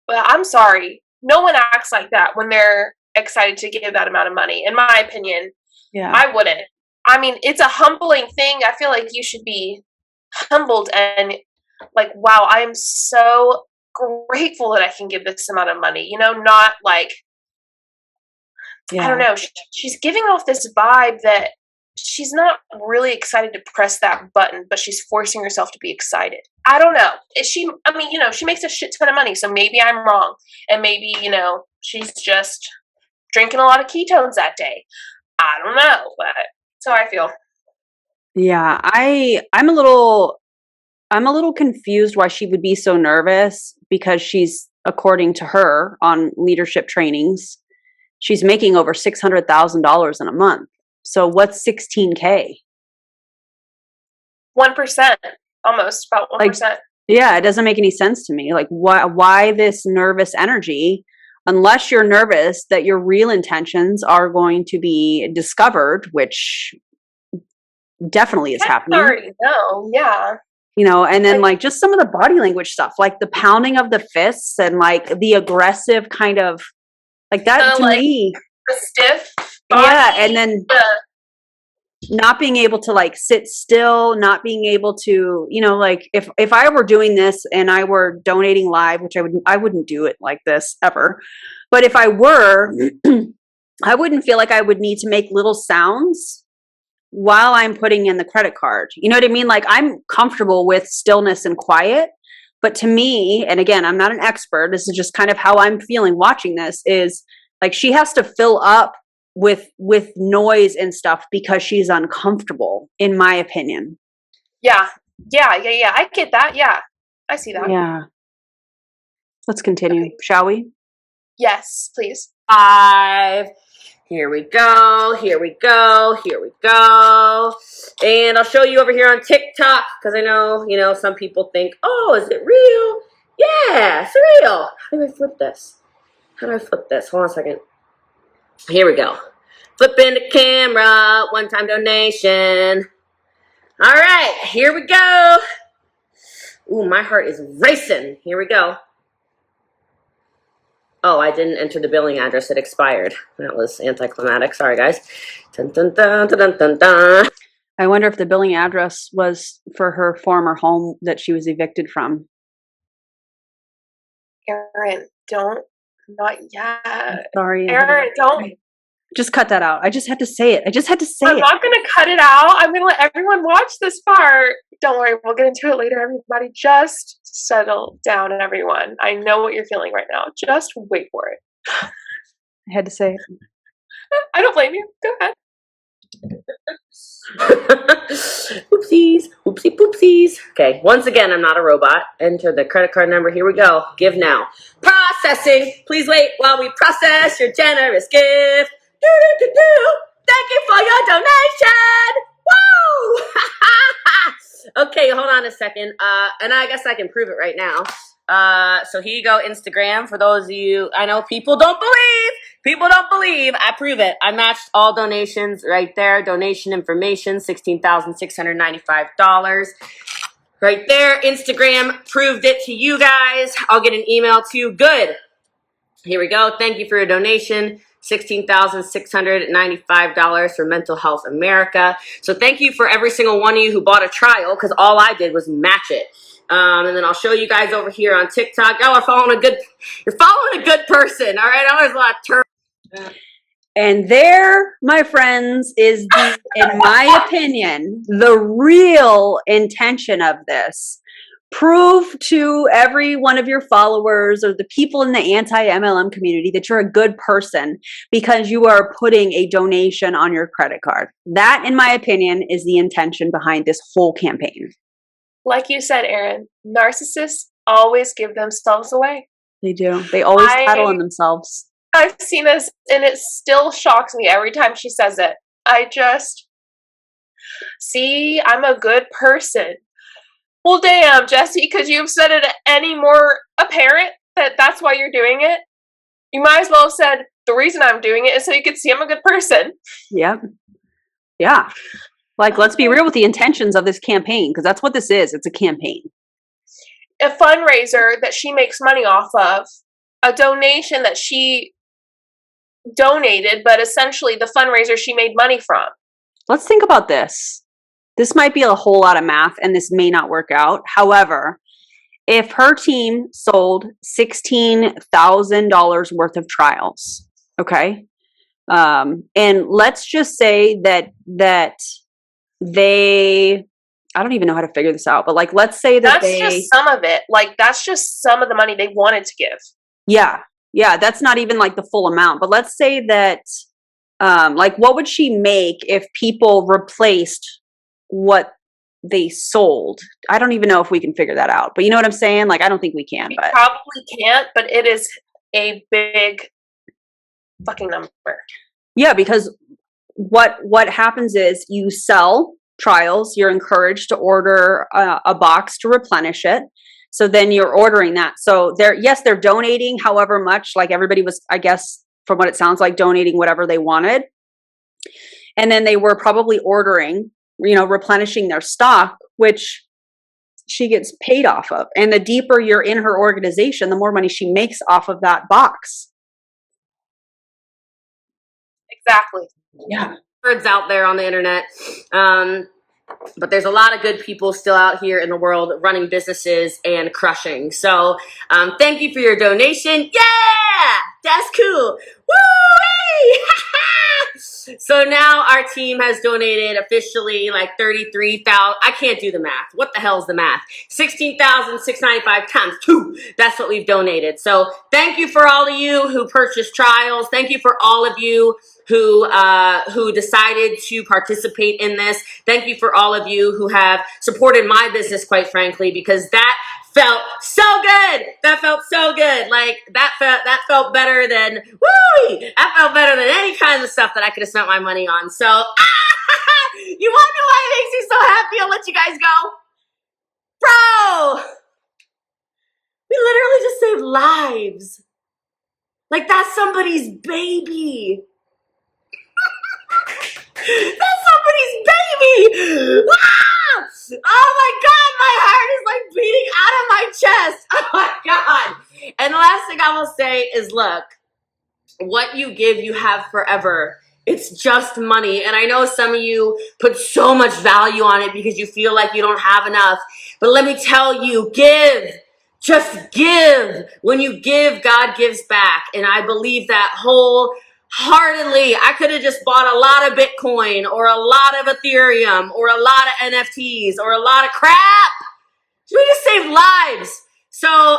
But I'm sorry. No one acts like that when they're excited to give that amount of money. In my opinion, yeah, I wouldn't. I mean, it's a humbling thing. I feel like you should be humbled and like, wow, I am so grateful that I can give this amount of money. You know, not like, I don't know. She's giving off this vibe that she's not really excited to press that button, but she's forcing herself to be excited. I don't know. She makes a shit ton of money, so maybe I'm wrong. And maybe, she's just drinking a lot of ketones that day. I don't know, but that's how I feel. Yeah, I'm a little confused why she would be so nervous, because she's, according to her on leadership trainings, she's making over $600,000 in a month. So what's 16K? 1%, almost about 1%. Yeah, it doesn't make any sense to me. Like, why this nervous energy, unless you're nervous that your real intentions are going to be discovered, which definitely is happening. Already know, yeah. And then like just some of the body language stuff, like the pounding of the fists and like the aggressive kind of like that to me. The stiff body. Yeah, and then not being able to like sit still, not being able to, like if I were doing this and I were donating live, which I wouldn't do it like this ever. But if I were, I wouldn't feel like I would need to make little sounds while I'm putting in the credit card. You know what I mean? Like, I'm comfortable with stillness and quiet, but to me, and again, I'm not an expert, this is just kind of how I'm feeling watching this, is like she has to fill up with noise and stuff because she's uncomfortable, in my opinion. Yeah. I get that. Yeah. I see that. Yeah. Let's continue, okay. Shall we? Yes, please. 5. Here we go. Here we go. Here we go. And I'll show you over here on TikTok, because I know, some people think, oh, is it real? Yeah, it's real. How do I flip this? Hold on a second. Here we go. Flipping the camera. One-time donation. All right. Here we go. Ooh, my heart is racing. Here we go. Oh, I didn't enter the billing address. It expired. That was anticlimactic. Sorry, guys. Dun, dun, dun, dun, dun, dun. I wonder if the billing address was for her former home that she was evicted from. Erin, not yet. Sorry. Erin, don't. Just cut that out. I just had to say it. I'm not going to cut it out. I'm going to let everyone watch this part. Don't worry. We'll get into it later, everybody. Just settle down, everyone. I know what you're feeling right now. Just wait for it. I had to say it. I don't blame you. Go ahead. Oopsies. Oopsie poopsies. Okay. Once again, I'm not a robot. Enter the credit card number. Here we go. Give now. Processing. Please wait while we process your generous gift. Thank you for your donation. Woo! Okay, hold on a second. And I guess I can prove it right now. So here you go, Instagram. For those of you, I know people don't believe. I prove it. I matched all donations right there. Donation information, $16,695. Right there. Instagram proved it to you guys. I'll get an email to you. Good. Here we go. Thank you for your donation. $16,695 for Mental Health America. So thank you for every single one of you who bought a trial, because all I did was match it. And then I'll show you guys over here on TikTok. Y'all are following you're following a good person. All right. There's a lot of And there, my friends, is in my opinion, the real intention of this. Prove to every one of your followers or the people in the anti-MLM community that you're a good person because you are putting a donation on your credit card. That, in my opinion, is the intention behind this whole campaign. Like you said, Erin, narcissists always give themselves away. They do. They always tattle on themselves. I've seen this, and it still shocks me every time she says it. I'm a good person. Well, damn, Jesse, could you have said it any more apparent that that's why you're doing it? You might as well have said, the reason I'm doing it is so you could see I'm a good person. Yep. Yeah. Like, let's be real with the intentions of this campaign, because that's what this is. It's a campaign. A fundraiser that she makes money off of, a donation that she donated, but essentially the fundraiser she made money from. Let's think about this. This might be a whole lot of math, and this may not work out. However, if her team sold $16,000 worth of trials, okay, and let's just say that they, I don't even know how to figure this out, but like, let's say that that's just some of it. Like, that's just some of the money they wanted to give. Yeah, that's not even like the full amount. But let's say that, like, what would she make if people replaced what they sold. I don't even know if we can figure that out, but you know what I'm saying? Like, I don't think we can, We but probably can't, but it is a big fucking number. yeah, because what happens is you sell trials, you're encouraged to order a box to replenish it. So then you're ordering that. So they're donating however much, like everybody was, I guess, from what it sounds like, donating whatever they wanted. And then they were probably ordering, replenishing their stock, which she gets paid off of. And the deeper you're in her organization, the more money she makes off of that box. Exactly. Yeah. Words out there on the internet. But there's a lot of good people still out here in the world running businesses and crushing. So thank you for your donation. Yeah, that's cool. Woo! So now our team has donated officially like 33,000. I can't do the math. What the hell is the math? 16,695 times 2. That's what we've donated. So thank you for all of you who purchased trials. Thank you for all of you who decided to participate in this. Thank you for all of you who have supported my business, quite frankly, because that felt so good. That felt so good. Like that felt better than that felt better than any kind of stuff that I could have spent my money on. So you want to know why it makes me so happy? I'll let you guys go. Bro, we literally just saved lives. Like that's somebody's baby. That's somebody's baby! Ah! Oh my God, my heart is like beating out of my chest. Oh my God. And the last thing I will say is, look, what you give, you have forever. It's just money. And I know some of you put so much value on it because you feel like you don't have enough. But let me tell you, give. Just give. When you give, God gives back. And I believe that wholeheartedly. I could have just bought a lot of Bitcoin or a lot of Ethereum or a lot of NFTs or a lot of crap. We just saved lives. So,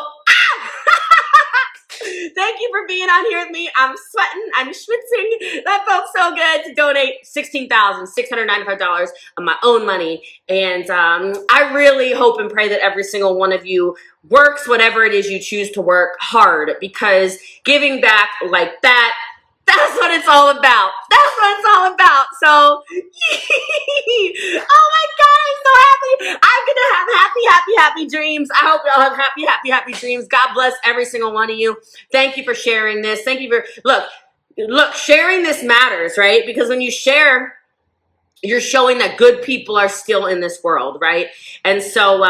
thank you for being on here with me. I'm sweating. I'm schwitzing. That felt so good to donate $16,695 of my own money. And I really hope and pray that every single one of you works whatever it is you choose to work hard, because giving back like that, that's what it's all about. That's what it's all about. So, oh my God, I'm so happy. I'm going to have happy dreams. I hope y'all have happy dreams. God bless every single one of you. Thank you for sharing this. Thank you for, look, sharing this matters, right? Because when you share, you're showing that good people are still in this world, right? And so,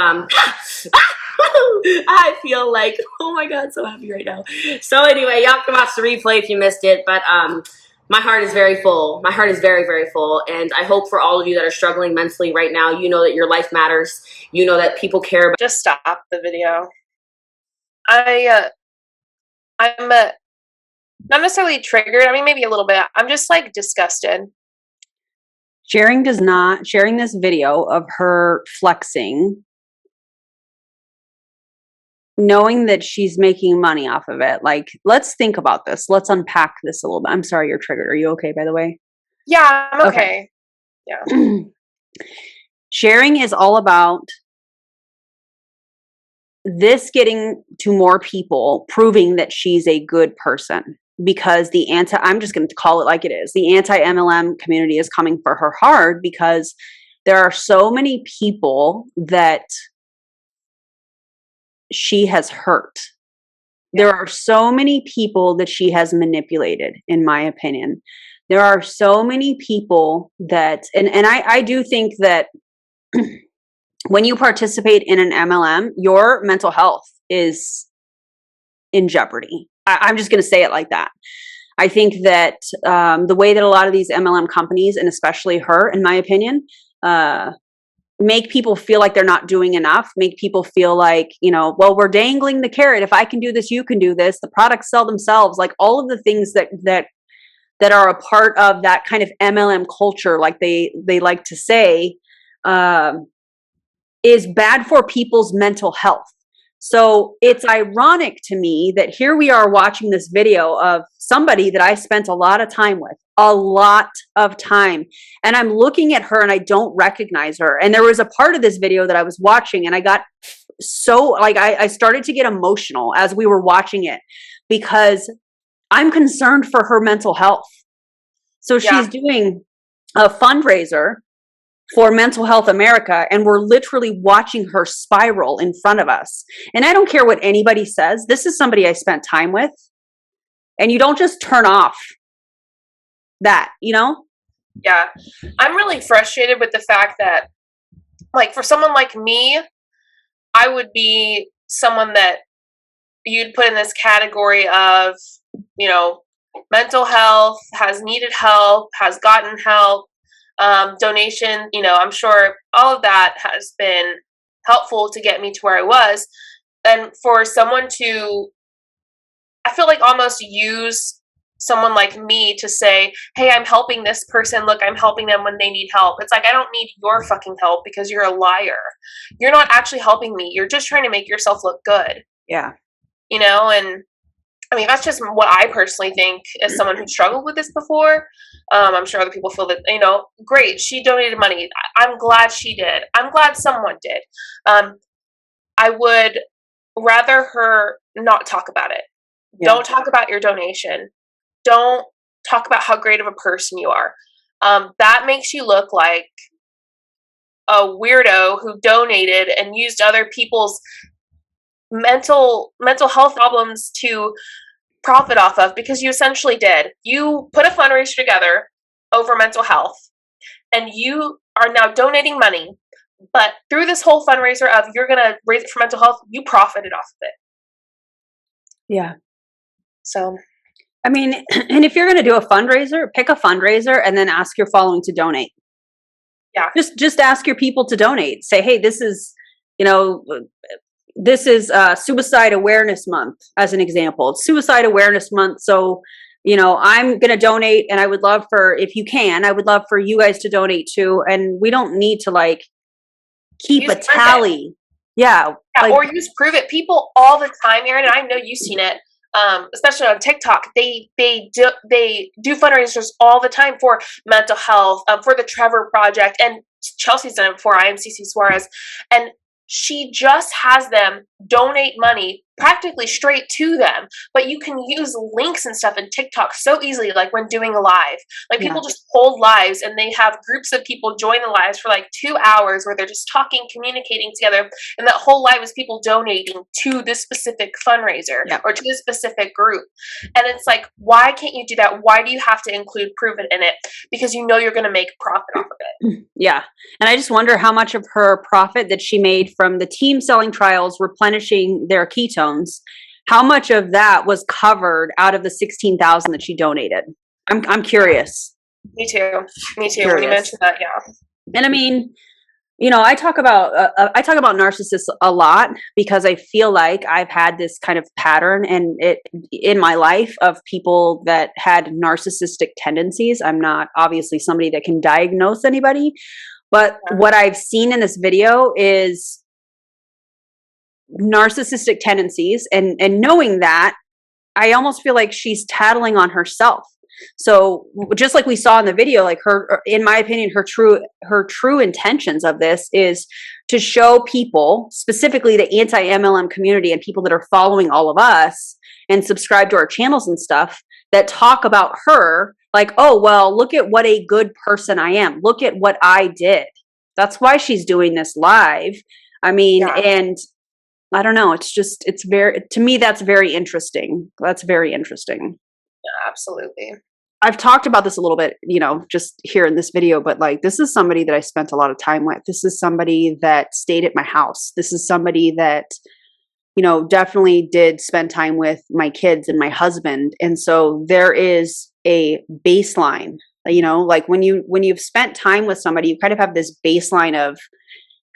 I feel like, oh my God, so happy right now. So anyway, y'all can watch the replay if you missed it, but my heart is very full. My heart is very, very full. And I hope for all of you that are struggling mentally right now, you know that your life matters. You know that people care about. Just stop the video. I'm not necessarily triggered. I mean, maybe a little bit. I'm just like disgusted. Sharing this video of her flexing, knowing that she's making money off of it. Like, let's think about this. Let's unpack this a little bit. I'm sorry you're triggered. Are you okay, by the way? Yeah, I'm okay. Yeah. Sharing is all about this getting to more people, proving that she's a good person. Because I'm just going to call it like it is. The anti-MLM community is coming for her hard because there are so many people that she has hurt. There are so many people that she has manipulated, in my opinion. There are so many people that, and I do think that when you participate in an MLM, your mental health is in jeopardy. I'm just going to say it like that. I think that the way that a lot of these MLM companies, and especially her, in my opinion, make people feel like they're not doing enough, make people feel like, well, we're dangling the carrot. If I can do this, you can do this. The products sell themselves. Like all of the things that are a part of that kind of MLM culture, like they like to say, is bad for people's mental health. So it's ironic to me that here we are watching this video of somebody that I spent a lot of time with, a lot of time. And I'm looking at her and I don't recognize her. And there was a part of this video that I was watching and I got so like, I started to get emotional as we were watching it because I'm concerned for her mental health. So she's doing a fundraiser for Mental Health America, and we're literally watching her spiral in front of us. And I don't care what anybody says. This is somebody I spent time with. And you don't just turn off that, you know? Yeah. I'm really frustrated with the fact that, like, for someone like me, I would be someone that you'd put in this category of, you know, mental health, has needed help, has gotten help, donation, you know, I'm sure all of that has been helpful to get me to where I was. And for someone to, I feel like almost use someone like me to say, hey, I'm helping this person. Look, I'm helping them when they need help. It's like, I don't need your fucking help because you're a liar. You're not actually helping me. You're just trying to make yourself look good. Yeah. You know, and I mean, that's just what I personally think as someone who struggled with this before. I'm sure other people feel that, you know, great, she donated money. I'm glad she did. I'm glad someone did. I would rather her not talk about it. Yeah. Don't talk about your donation. Don't talk about how great of a person you are. That makes you look like a weirdo who donated and used other people's mental health problems to profit off of, because you essentially did. You put a fundraiser together over mental health and you are now donating money, but through this whole fundraiser of you're going to raise it for mental health, you profited off of it. Yeah. So, I mean, and if you're going to do a fundraiser, pick a fundraiser and then ask your following to donate. Yeah. Just ask your people to donate. Say, hey, this is, you know, this is Suicide Awareness Month, as an example. It's Suicide Awareness Month. So, you know, I'm going to donate, and I would love for, if you can, I would love for you guys to donate too. And we don't need to like keep use a tally. Yeah. Like, or use Pruvit. People all the time, Erin, and I know you've seen it, especially on TikTok. They do fundraisers all the time for mental health, for the Trevor Project, and Chelsea's done it before, IMCC Suarez, and she just has them donate money practically straight to them, but you can use links and stuff in TikTok so easily, like when doing a live. Like people just hold lives and they have groups of people join the lives for like 2 hours where they're just talking, communicating together, and that whole live is people donating to this specific fundraiser or to this specific group. And it's like, why can't you do that? Why do you have to include Pruvit in it? Because you know you're going to make profit off of it. Yeah. And I just wonder how much of her profit that she made from the team selling trials replenishing their ketones, how much of that was covered out of the 16,000 that she donated? I'm curious. Me too. When you mentioned that, yeah. And I mean, you know, I talk about narcissists a lot because I feel like I've had this kind of pattern in my life of people that had narcissistic tendencies. I'm not obviously somebody that can diagnose anybody, but what I've seen in this video is narcissistic tendencies, and knowing that, I almost feel like she's tattling on herself. So just like we saw in the video, like her, in my opinion, her true intentions of this is to show people, specifically the anti-MLM community and people that are following all of us and subscribe to our channels and stuff, that talk about her like, oh, well, look at what a good person I am. Look at what I did. That's why she's doing this live. I mean, and I don't know. To me, that's very interesting. That's very interesting. Yeah, absolutely. I've talked about this a little bit, you know, just here in this video, but like, this is somebody that I spent a lot of time with. This is somebody that stayed at my house. This is somebody that, you know, definitely did spend time with my kids and my husband. And so there is a baseline, you know, like when you've spent time with somebody, you kind of have this baseline of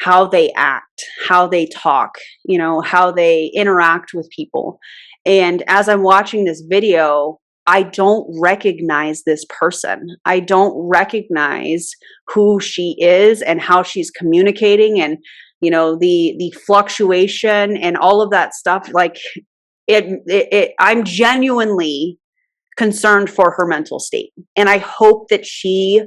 how they act, how they talk, you know, how they interact with people. And as I'm watching this video, I don't recognize this person. I don't recognize who she is and how she's communicating. And you know, the fluctuation and all of that stuff. Like I'm genuinely concerned for her mental state. And I hope that she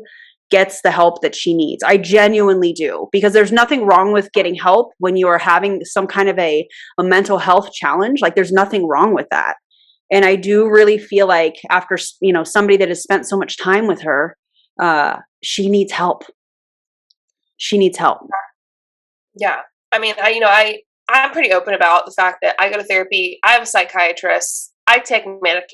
gets the help that she needs. I genuinely do, because there's nothing wrong with getting help when you are having some kind of a mental health challenge. Like there's nothing wrong with that. And I do really feel like after, you know, somebody that has spent so much time with her, she needs help. She needs help. Yeah. I mean, I'm pretty open about the fact that I go to therapy. I have a psychiatrist. I take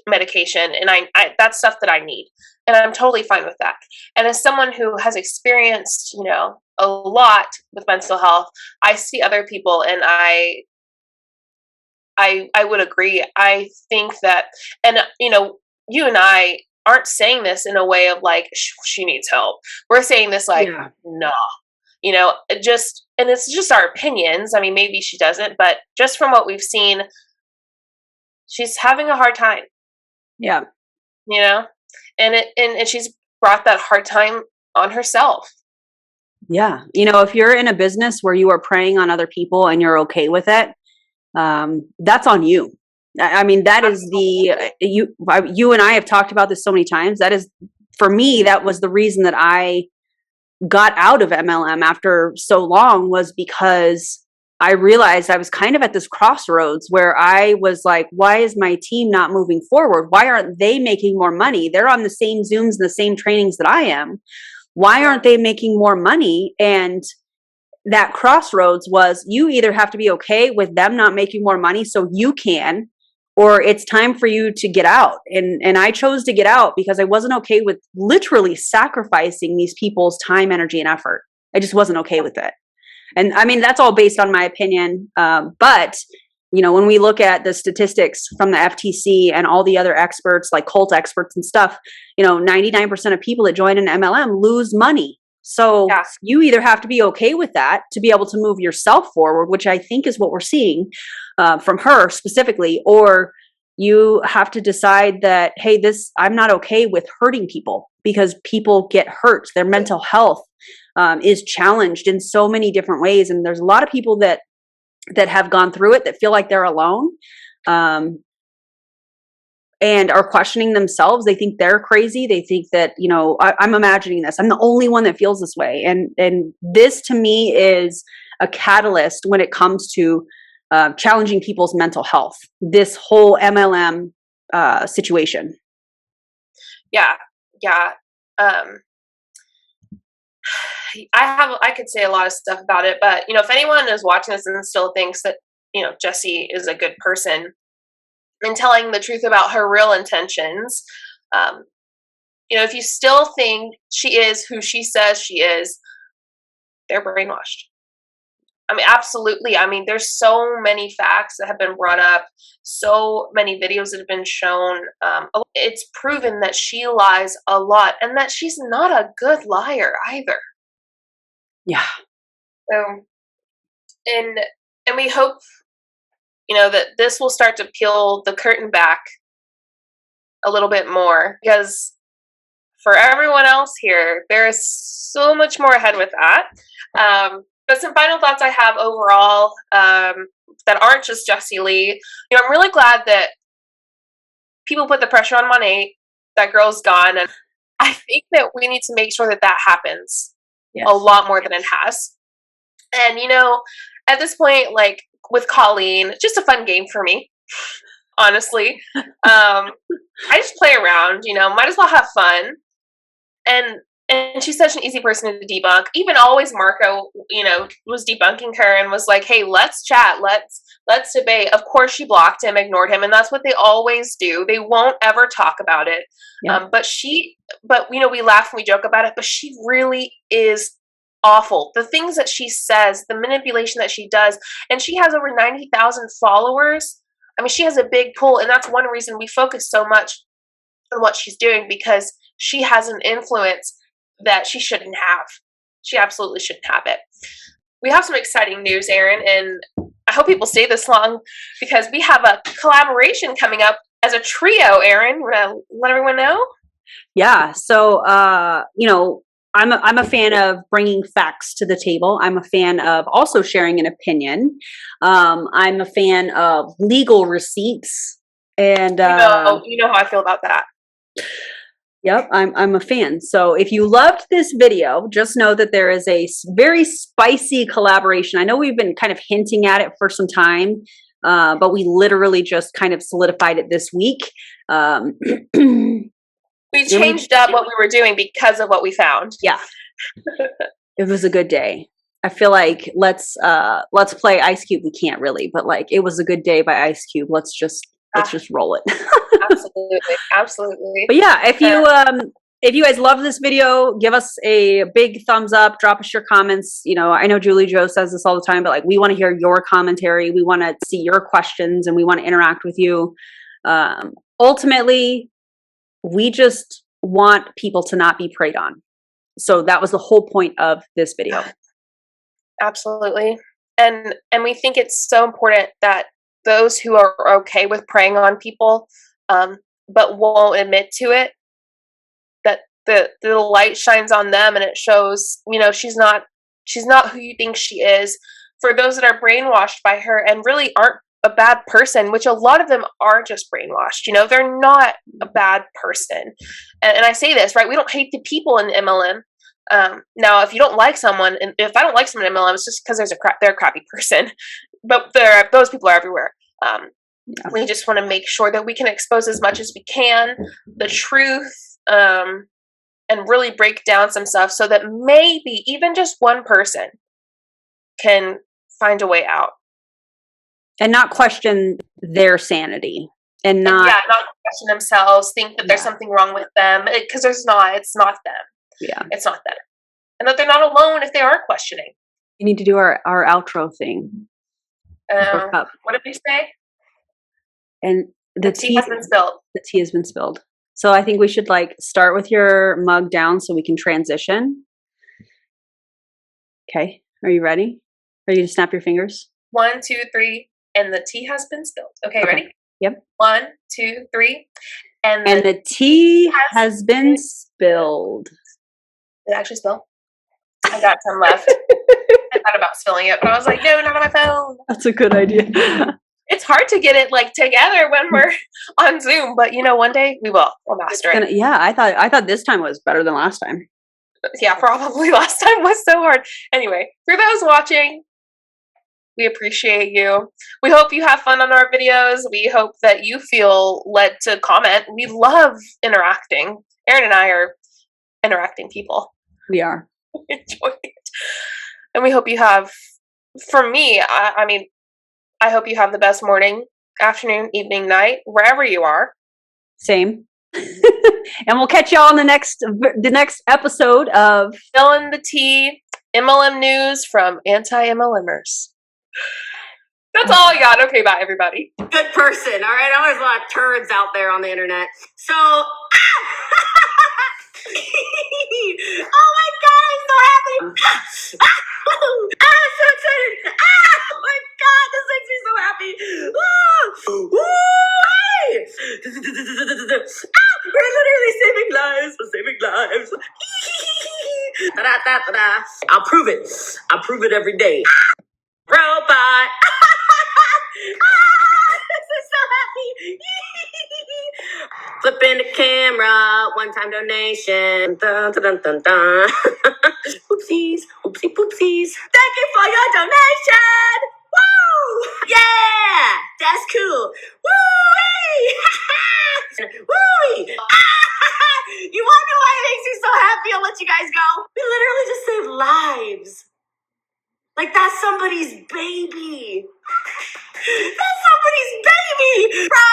medication, and I that's stuff that I need, and I'm totally fine with that. And as someone who has experienced, you know, a lot with mental health, I see other people, and I would agree. I think that, and you know, you and I aren't saying this in a way of like she needs help. We're saying this like, nah, you know, and it's just our opinions. I mean, maybe she doesn't, but just from what we've seen, she's having a hard time. Yeah. You know, and she's brought that hard time on herself. Yeah. You know, if you're in a business where you are preying on other people and you're okay with it, that's on you. I mean, that is you and I have talked about this so many times. That is, for me, that was the reason that I got out of MLM after so long, was because I realized I was kind of at this crossroads where I was like, why is my team not moving forward? Why aren't they making more money? They're on the same Zooms and the same trainings that I am. Why aren't they making more money? And that crossroads was, you either have to be okay with them not making more money so you can, or it's time for you to get out. And I chose to get out because I wasn't okay with literally sacrificing these people's time, energy, and effort. I just wasn't okay with it. And I mean, that's all based on my opinion. But, you know, when we look at the statistics from the FTC and all the other experts, like cult experts and stuff, you know, 99% of people that join an MLM lose money. So you either have to be okay with that to be able to move yourself forward, which I think is what we're seeing from her specifically, or you have to decide that, hey, I'm not okay with hurting people, because people get hurt. Their mental health is challenged in so many different ways. And there's a lot of people that have gone through it that feel like they're alone. And are questioning themselves. They think they're crazy. They think that, you know, I'm imagining this. I'm the only one that feels this way. And this to me is a catalyst when it comes to challenging people's mental health. This whole MLM situation. Yeah. I could say a lot of stuff about it, but you know, if anyone is watching this and still thinks that, you know, Jessie is a good person and telling the truth about her real intentions, you know, if you still think she is who she says she is, they're brainwashed. I mean, absolutely. I mean, there's so many facts that have been brought up, so many videos that have been shown. It's proven that she lies a lot, and that she's not a good liar either. Yeah. So, and we hope, you know, that this will start to peel the curtain back a little bit more, because for everyone else here, there is so much more ahead with that. But some final thoughts I have overall that aren't just Jessie Lee. You know, I'm really glad that people put the pressure on Monet. That girl's gone, and I think that we need to make sure that that happens a lot more than it has. And you know, at this point, like with Colleen, it's just a fun game for me. Honestly, I just play around. You know, might as well have fun. And she's such an easy person to debunk. Even always Marco, you know, was debunking her and was like, hey, let's chat. Let's debate. Of course she blocked him, ignored him. And that's what they always do. They won't ever talk about it. Yeah. But you know, we laugh and we joke about it, but she really is awful. The things that she says, the manipulation that she does, and she has over 90,000 followers. I mean, she has a big pull. And that's one reason we focus so much on what she's doing, because she has an influence that she shouldn't have. She absolutely shouldn't have it. We have some exciting news, Erin, and I hope people stay this long, because we have a collaboration coming up as a trio, Erin. Want to let everyone know? Yeah. So, you know, I'm a fan of bringing facts to the table. I'm a fan of also sharing an opinion. I'm a fan of legal receipts, and you know how I feel about that. Yep, I'm a fan. So if you loved this video, just know that there is a very spicy collaboration. I know we've been kind of hinting at it for some time, but we literally just kind of solidified it this week. We changed up what we were doing because of what we found. Yeah. It was a good day. I feel like let's play Ice Cube. We can't really, but like it was a good day by Ice Cube. Let's just roll it. Absolutely. But yeah, if you guys love this video, give us a big thumbs up, drop us your comments. You know, I know Julie Joe says this all the time, but like we want to hear your commentary. We want to see your questions and we want to interact with you. Ultimately, we just want people to not be preyed on. So that was the whole point of this video. Absolutely. And we think it's so important that those who are okay with preying on people, but won't admit to it, that the light shines on them and it shows, you know, she's not who you think she is. For those that are brainwashed by her and really aren't a bad person, which a lot of them are just brainwashed, you know, they're not a bad person. And I say this, right? We don't hate the people in MLM. Now, if you don't like someone, and if I don't like someone in MLM, it's just because they're a crappy person. But those people are everywhere. We just want to make sure that we can expose as much as we can, the truth, and really break down some stuff so that maybe even just one person can find a way out. And not question their sanity. And not question themselves, think that there's something wrong with them. Because it's not them. Yeah. It's not them. And that they're not alone if they are questioning. You need to do our outro thing. What did we say? And the tea has been spilled. The tea has been spilled. So I think we should like start with your mug down so we can transition. Okay. Are you ready? Are you to snap your fingers? 1, 2, 3. And the tea has been spilled. Okay, ready? Yep. 1, 2, 3. And the tea has been spilled. Did it actually spill? I got some left. I thought about spilling it, but I was like, no, not on my phone. That's a good idea. It's hard to get it like together when we're on Zoom, but you know, one day we will. We'll master it. Yeah, I thought this time was better than last time. Yeah, probably last time was so hard. Anyway, for those watching, we appreciate you. We hope you have fun on our videos. We hope that you feel led to comment. We love interacting. Erin and I are interacting people. We are. Enjoy it. And we hope you have, for me, I mean, I hope you have the best morning, afternoon, evening, night, wherever you are. Same. And we'll catch y'all in the next episode of Spillin the Tea, MLM news from anti-MLMers. That's all I got. Okay, bye, everybody. Good person, all right? I there's a lot of turds out there on the internet. So, oh my God, I'm so happy. I'm so excited. Oh my God, this makes me so happy. We're literally saving lives. We're saving lives. I'll prove it. I'll prove it every day. Robot. I'm so happy. Flipping the camera, one-time donation. Dun, dun, dun, dun, dun. Oopsies, oopsie poopsies. Thank you for your donation. Woo! Yeah, that's cool. Woo-wee! Woo-wee! You wonder why it makes me so happy? I'll let you guys go. We literally just saved lives. Like, that's somebody's baby. That's somebody's baby, bro.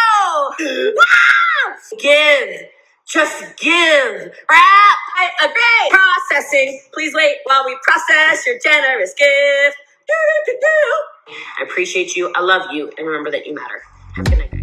Wow. Give. Just give. Rap. I agree. Processing. Please wait while we process your generous gift. I appreciate you. I love you. And remember that you matter. Have a good night.